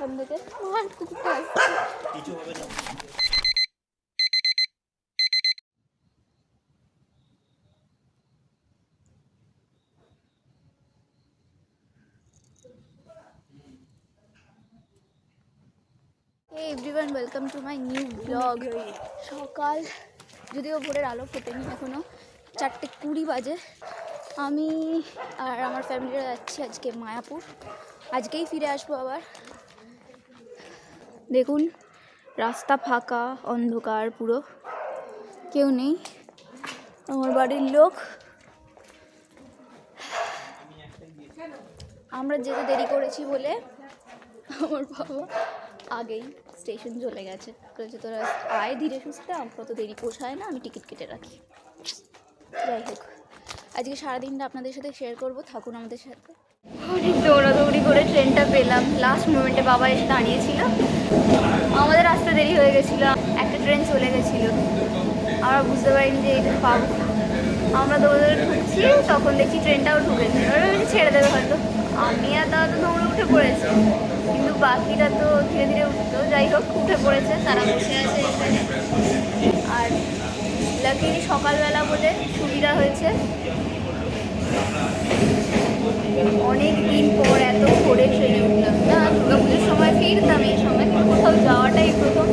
এখান থেকে আমার কুকুরটা আসছে। Hey everyone, welcome to my new vlog. সকাল যদিও ভোরের আলো ফোটেনি এখনো, 4:20 বাজে। আমি আর আমার ফ্যামিলিরা যাচ্ছি আজকে মায়াপুর। আজকেই ফিরে আসবো আবার। দেখুন রাস্তা ফাঁকা, অন্ধকার, পুরো কেউ নেই। আমার বাড়ির লোক, আমরা যেতে দেরি করেছি বলে আমার বাবা আগেই স্টেশন চলে গেছে। বলেছে তোরা আয় ধীরে সুস্থে, আমার কত দেরি পোষায় না, আমি টিকিট কেটে রাখি। যাই হোক, আজকে সারাদিনটা আপনাদের সাথে শেয়ার করব, থাকুন আমাদের সাথে। অনেক দৌড়াদৌড়ি করে ট্রেনটা পেলাম। লাস্ট মোমেন্টে বাবা এসে দাঁড়িয়েছিল, আমাদের আসতে দেরি হয়ে গেছিলো, একটা ট্রেন চলে গেছিলো, আমরা বুঝতে পারিনি যে এটা পাবো। আমরা দৌড়ে ঢুকছি, তখন দেখছি ট্রেনটাও ঢুকেছে, ছেড়ে দেবে হয়তো। আমি আর দাদা তো দৌড়ে উঠে পড়েছি, কিন্তু বাকিরা তো ধীরে ধীরে উঠতো। যাই হোক, উঠে পড়েছে, তারা বসে আছে এখানে। আর লাকিলি সকালবেলা বলে সুবিধা হয়েছে, অনেক দিন পর এত ভোরে ট্রেনে উঠলাম না। দুর্গাপুজোর সময় ফিরতাম এই সময়, কিন্তু কোথাও যাওয়াটাই প্রথম।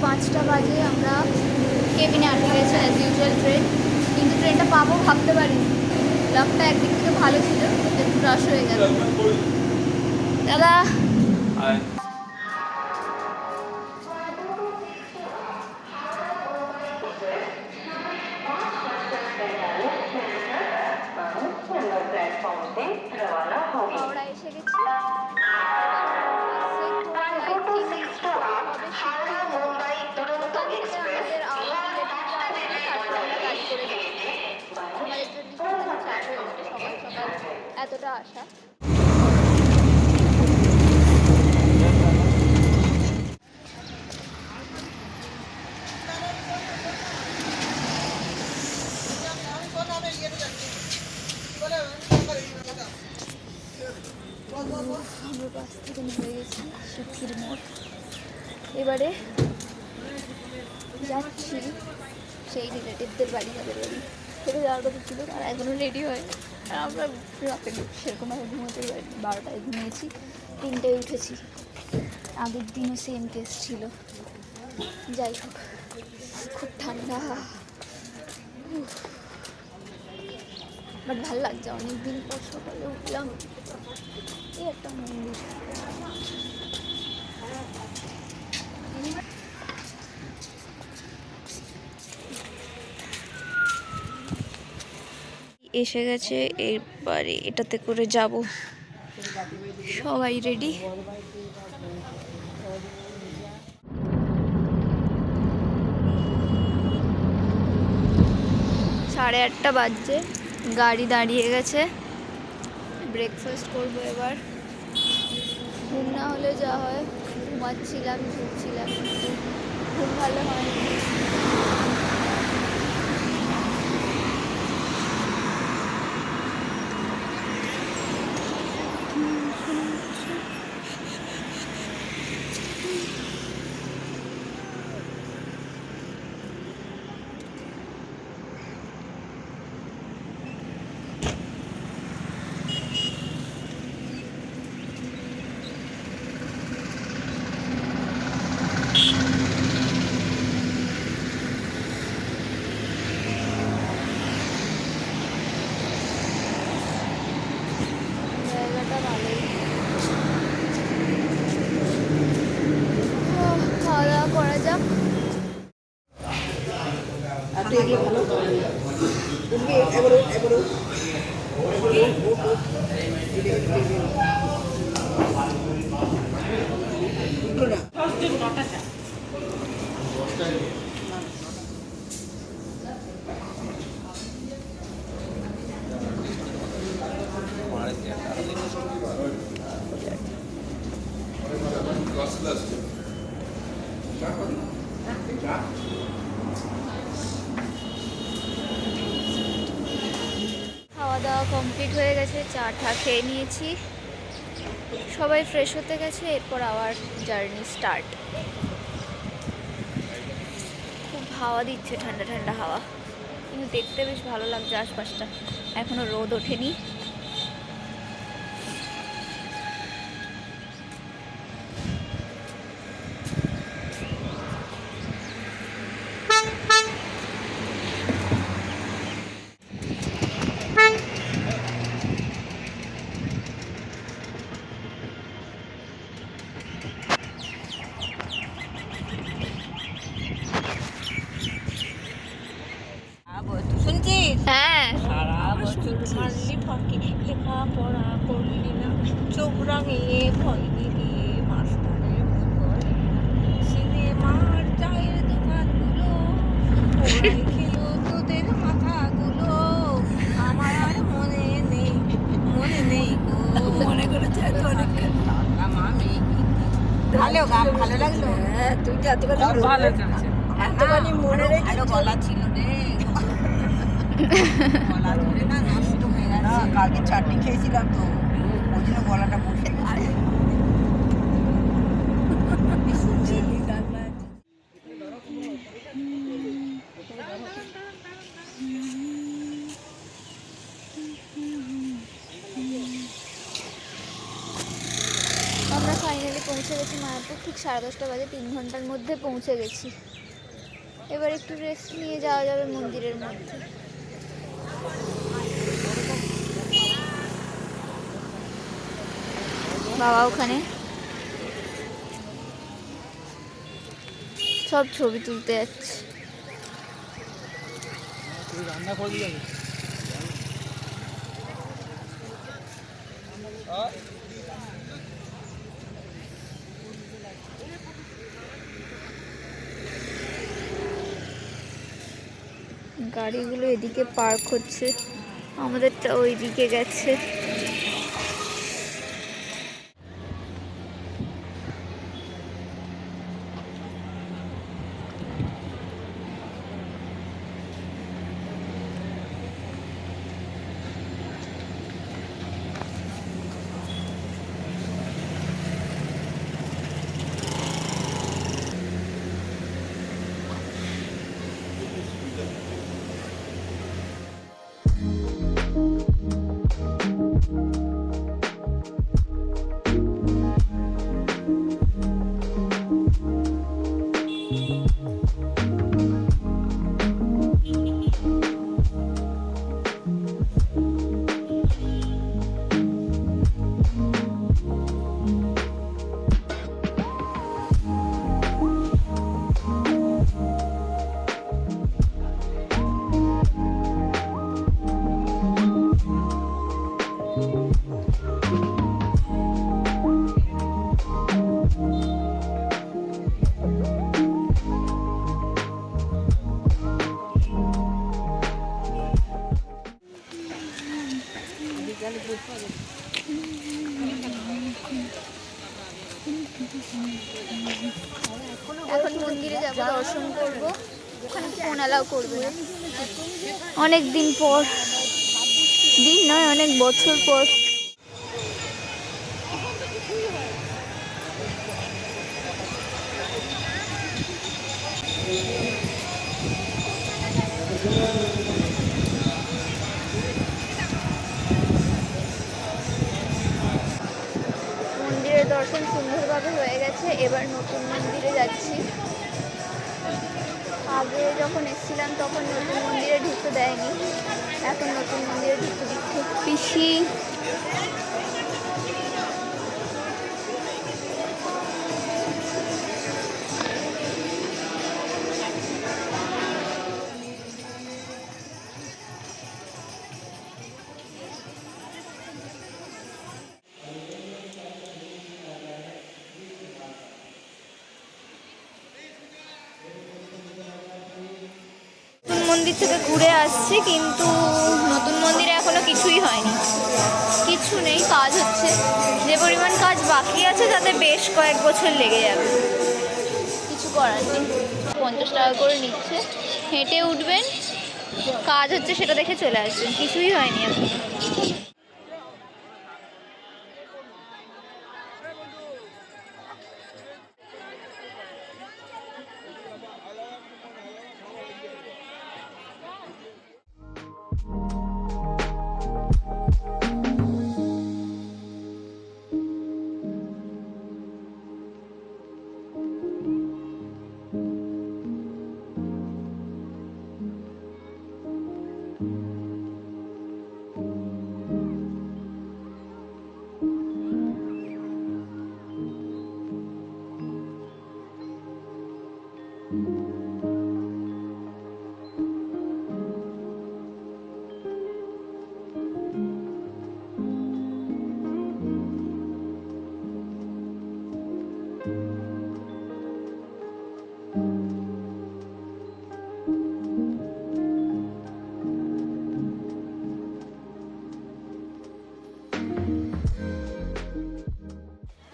5টা বাজে আমরা কেবিনে আটকে গেছে অ্যাজ ইউজুয়াল ট্রেন, কিন্তু ট্রেনটা পাবো ভাবতে পারিনি। লাকটা একদিক থেকে ভালো ছিল, একটু রাশ হয়ে গেল। দাদা হাওড়া এসে গেছি। এতটা আশা আমরা বাস থেকে নেমে গেছি সুখির মোড়। এবারে যাচ্ছি সেই রিলেটিভদের বাড়ি, যাদের বাড়ি থেকে যাওয়ার কথা ছিল, তারা এখনও রেডি হয়। আর আমরা রাতে সেরকমভাবে ঘুমোতে পারিনি, 12টায় ঘুমিয়েছি, 3টায় উঠেছি। আগের দিনও সেম কেস ছিল। যাই হোক, খুব ঠান্ডা, বাট ভালো লাগছে। অনেকদিন পর সকালে উঠলাম। এই একটা মন্দির, এসে গেছে। এরপরে এটাতে করে যাব। সবাই রেডি। 8:30 বাজছে, গাড়ি দাঁড়িয়ে গেছে। ব্রেকফাস্ট করবো এবার। ঘুম না হলে যা হয়, ঘুমাচ্ছিলাম, ঝুঁকছিলাম, কিন্তু ঘুম ভালো হয়নি। জায়গাটা ভালোই, খাওয়া দাওয়া করা যাক। খাওয়া দাওয়া কমপ্লিট হয়ে গেছে, চা টা খেয়ে নিয়েছি, সবাই ফ্রেশ হতে গেছে, এরপর আবার জার্নি স্টার্ট। খুব হাওয়া দিচ্ছে, ঠান্ডা ঠান্ডা হাওয়া, কিন্তু দেখতে বেশ ভালো লাগছে আশপাশটা। এখনো রোদ ওঠেনি। শুনছিস? হ্যাঁ, সারা বছর মারলি ফাঁকি, লেখাপড়া করলি না, চোখ রাঙিয়ে ভয় দিলি মাস্টারের বলে। সিনেমার চায়ের দোকানগুলো ওরাই খেলো তোদের মাথাগুলো। আমার আর মনে নেই, মনে নেই গো। মনে করেছে আমি ভালো গান, ভালো লাগলো। হ্যাঁ, তুই তো এতখানি ভালো এতখানি মনে রেখে গলা ছিল রে। গলা ধরে না নষ্ট হয়ে গেছে। কালকে চাটনি খেয়েছিলাম তো, ওই জন্য গলাটা বসে গেছে। আমরা ফাইনালি পৌঁছে গেছি মায়াপুর, ঠিক 10:30 বাজে, 3 ঘন্টার মধ্যে পৌঁছে গেছি। এবার একটু রেস্ট নিয়ে যাওয়া যাবে মন্দিরের মধ্যে। বাবা ওখানে সব ছবি তুলতে যাচ্ছে। রান্না করে দিয়ে যাবে। গাড়িগুলো এদিকে পার্ক হচ্ছে, আমাদেরটা ওই দিকে গেছে। এখন মন্দিরে যাব, দর্শন করব, ওখানে ফোন অ্যালাউ করবে না। অনেক দিন পর, দিন নয় অনেক বছর পর। মন্দিরের দর্শন সুন্দরভাবে হয়ে গেছে, এবার নতুন মন্দিরে যাচ্ছি। আগে যখন এসেছিলাম তখন নতুন মন্দিরে ঢুকতে দেয়নি, এখন নতুন মন্দিরে ঢুকতে দিচ্ছে। পিসি মন্দির থেকে ঘুরে আসছি, কিন্তু নতুন মন্দিরে এখনো কিছুই হয়নি, কিছু নেই, কাজ হচ্ছে। যে পরিমাণ কাজ বাকি আছে তাতে বেশ কয়েক বছর লেগে যাবে, কিছু করার নেই। 50 টাকা করে নিচ্ছে, হেঁটে উঠবেন কাজ হচ্ছে সেটা দেখে চলে আসবেন, কিছুই হয়নি এখন।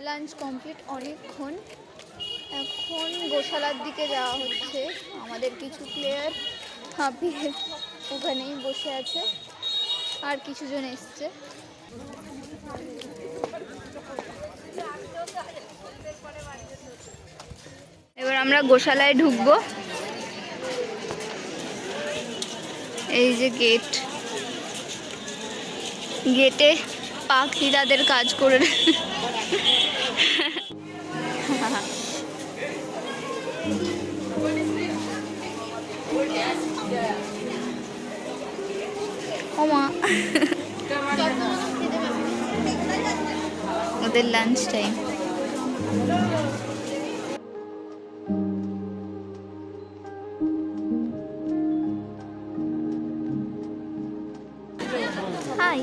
লাঞ্চ কমপ্লিট অনেকক্ষণ। এখন গোশালার দিকে যাওয়া হচ্ছে। আমাদের কিছু প্লেয়ার হাঁপিয়ে ওখানেই বসে আছে, আর কিছু জন এসছে। এবার আমরা গোশালায় ঢুকবো। এই যে গেট, গেটে পাখি তাদের কাজ করে ওমা ওদের লাঞ্চ টাইম। হাই,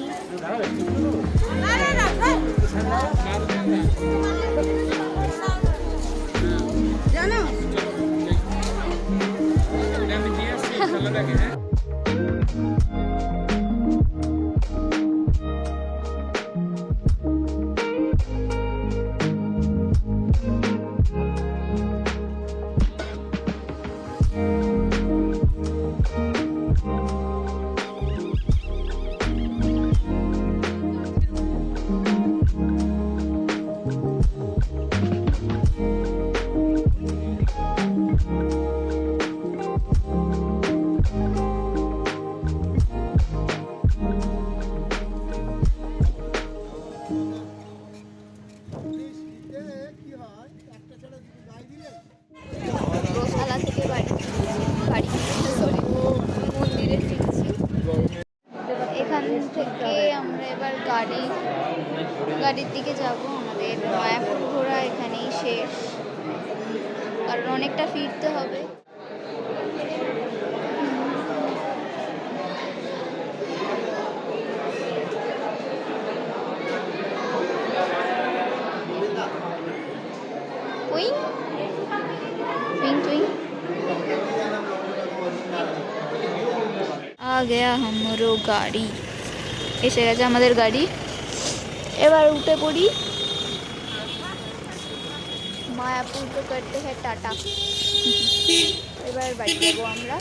গোশালা থেকে বাড়ি সরি মন্দিরে ফিরছি। এখান থেকে আমরা এবার গাড়ির দিকে যাব। আমাদের মায়াপুর ঘোরা এখানেই শেষ, কারণ অনেকটা ফিরতে হবে। आ गया हमरो गाड़ी, এসে গেছে আমাদের গাড়ি। এবার উঠে পড়ি। মায়াপুর তো করতে হ্যাঁ টাটা। এবার বাড়ি যাবো আমরা।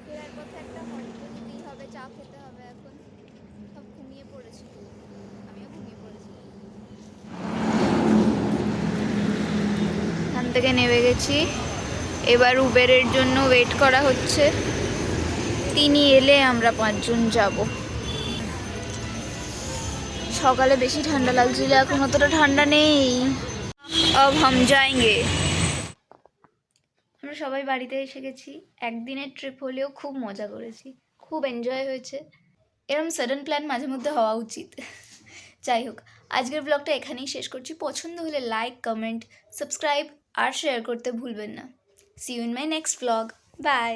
ফেরার পথে একটা হল্ট নিতেই হবে, চা খেতে হবে। এখন সব ঘুমিয়ে পড়েছি, আমিও ঘুমিয়ে পড়েছি। এখান থেকে নেমে গেছি। এবার উবেরের জন্য ওয়েট করা হচ্ছে। তিনি এলে আমরা 5 জন যাব। সকালে বেশি ঠান্ডা লাগছিল, এখন অতটা ঠান্ডা নেই। अब हम जाएंगे। আমরা সবাই বাড়িতে এসে গেছি। একদিনের ট্রিপ হলেও খুব মজা করেছি, খুব এনজয় হয়েছে। এরকম সাডেন প্ল্যান মাঝে মধ্যে হওয়া উচিত। যাই হোক, আজকের ব্লগটা এখানেই শেষ করছি। পছন্দ হলে লাইক, কমেন্ট, সাবস্ক্রাইব আর শেয়ার করতে ভুলবেন না। See you in my next blog. By.